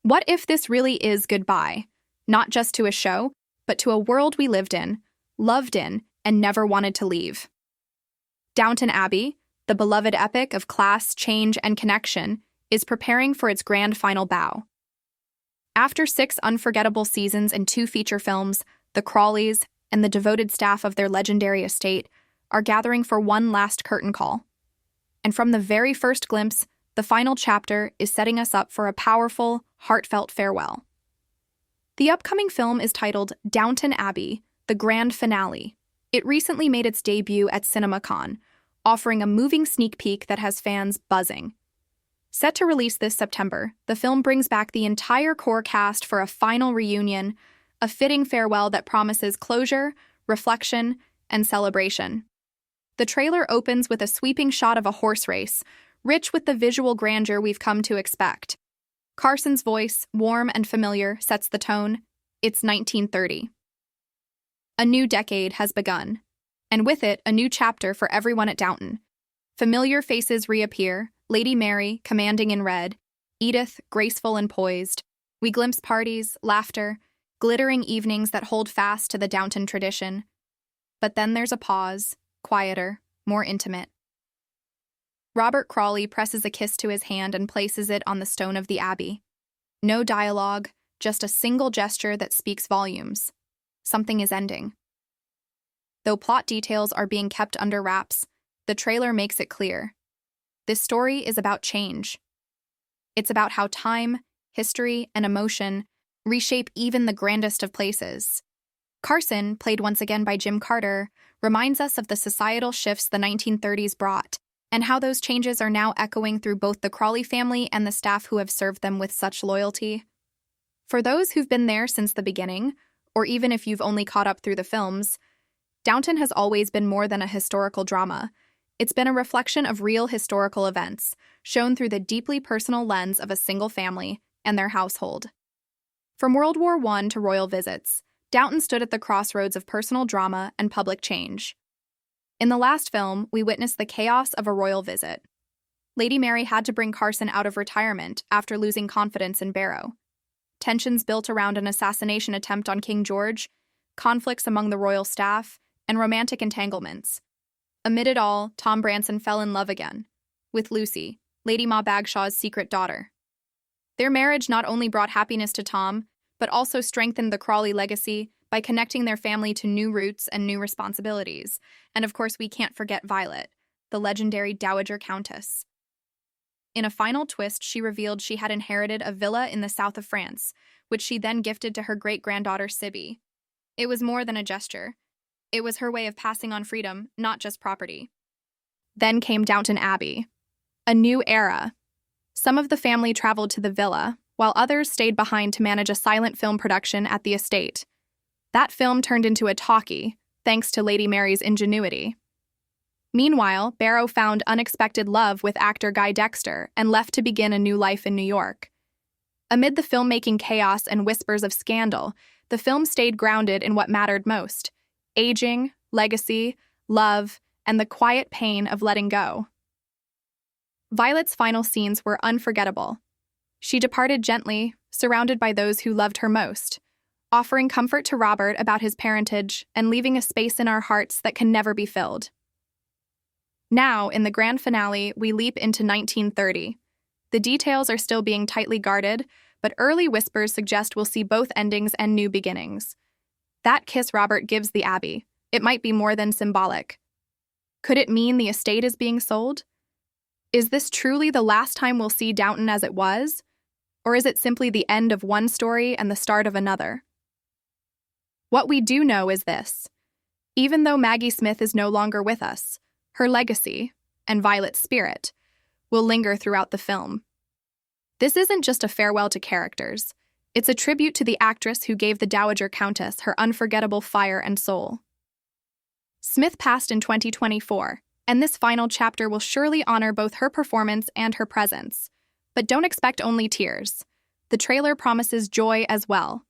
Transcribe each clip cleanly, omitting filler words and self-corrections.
What if this really is goodbye? Not just to a show, but to a world we lived in, loved in, and never wanted to leave. Downton Abbey, the beloved epic of class, change, and connection, is preparing for its grand final bow. After 6 unforgettable seasons and 2 feature films, the Crawleys and the devoted staff of their legendary estate are gathering for one last curtain call. And from the very first glimpse, the final chapter is setting us up for a powerful, heartfelt farewell. The upcoming film is titled Downton Abbey, the Grand Finale. It recently made its debut at CinemaCon, offering a moving sneak peek that has fans buzzing. Set to release this September, the film brings back the entire core cast for a final reunion, a fitting farewell that promises closure, reflection, and celebration. The trailer opens with a sweeping shot of a horse race, rich with the visual grandeur we've come to expect. Carson's voice, warm and familiar, sets the tone. It's 1930. A new decade has begun, and with it, a new chapter for everyone at Downton. Familiar faces reappear, Lady Mary, commanding in red, Edith, graceful and poised. We glimpse parties, laughter, glittering evenings that hold fast to the Downton tradition. But then there's a pause, quieter, more intimate. Robert Crawley presses a kiss to his hand and places it on the stone of the abbey. No dialogue, just a single gesture that speaks volumes. Something is ending. Though plot details are being kept under wraps, the trailer makes it clear. This story is about change. It's about how time, history, and emotion reshape even the grandest of places. Carson, played once again by Jim Carter, reminds us of the societal shifts the 1930s brought, and how those changes are now echoing through both the Crawley family and the staff who have served them with such loyalty. For those who've been there since the beginning, or even if you've only caught up through the films, Downton has always been more than a historical drama. It's been a reflection of real historical events, shown through the deeply personal lens of a single family and their household. From World War I to royal visits, Downton stood at the crossroads of personal drama and public change. In the last film, we witnessed the chaos of a royal visit. Lady Mary had to bring Carson out of retirement after losing confidence in Barrow. Tensions built around an assassination attempt on King George, conflicts among the royal staff, and romantic entanglements. Amid it all, Tom Branson fell in love again, with Lucy, Lady Ma Bagshaw's secret daughter. Their marriage not only brought happiness to Tom, but also strengthened the Crawley legacy by connecting their family to new roots and new responsibilities. And of course, we can't forget Violet, the legendary Dowager Countess. In a final twist, she revealed she had inherited a villa in the south of France, which she then gifted to her great-granddaughter Sibby. It was more than a gesture. It was her way of passing on freedom, not just property. Then came Downton Abbey, a new era. Some of the family traveled to the villa, while others stayed behind to manage a silent film production at the estate. That film turned into a talkie, thanks to Lady Mary's ingenuity. Meanwhile, Barrow found unexpected love with actor Guy Dexter and left to begin a new life in New York. Amid the filmmaking chaos and whispers of scandal, the film stayed grounded in what mattered most: aging, legacy, love, and the quiet pain of letting go. Violet's final scenes were unforgettable. She departed gently, surrounded by those who loved her most, offering comfort to Robert about his parentage and leaving a space in our hearts that can never be filled. Now, in the grand finale, we leap into 1930. The details are still being tightly guarded, but early whispers suggest we'll see both endings and new beginnings. That kiss Robert gives the Abbey, it might be more than symbolic. Could it mean the estate is being sold? Is this truly the last time we'll see Downton as it was? Or is it simply the end of one story and the start of another? What we do know is this: even though Maggie Smith is no longer with us, her legacy, and Violet's spirit, will linger throughout the film. This isn't just a farewell to characters. It's a tribute to the actress who gave the Dowager Countess her unforgettable fire and soul. Smith passed in 2024, and this final chapter will surely honor both her performance and her presence. But don't expect only tears. The trailer promises joy as well.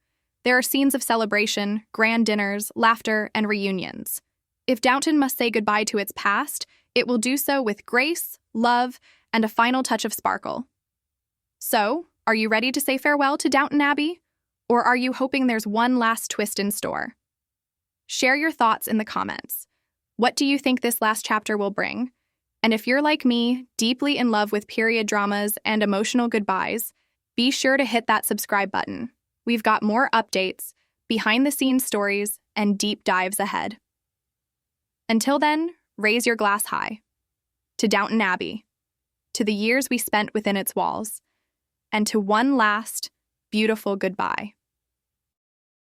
There are scenes of celebration, grand dinners, laughter, and reunions. If Downton must say goodbye to its past, it will do so with grace, love, and a final touch of sparkle. So, Are you ready to say farewell to Downton Abbey? Or are you hoping there's one last twist in store? Share your thoughts in the comments. What do you think this last chapter will bring? And if you're like me, deeply in love with period dramas and emotional goodbyes, be sure to hit that subscribe button. We've got more updates, behind-the-scenes stories, and deep dives ahead. Until then, raise your glass high. To Downton Abbey, to the years we spent within its walls, and to one last, beautiful goodbye.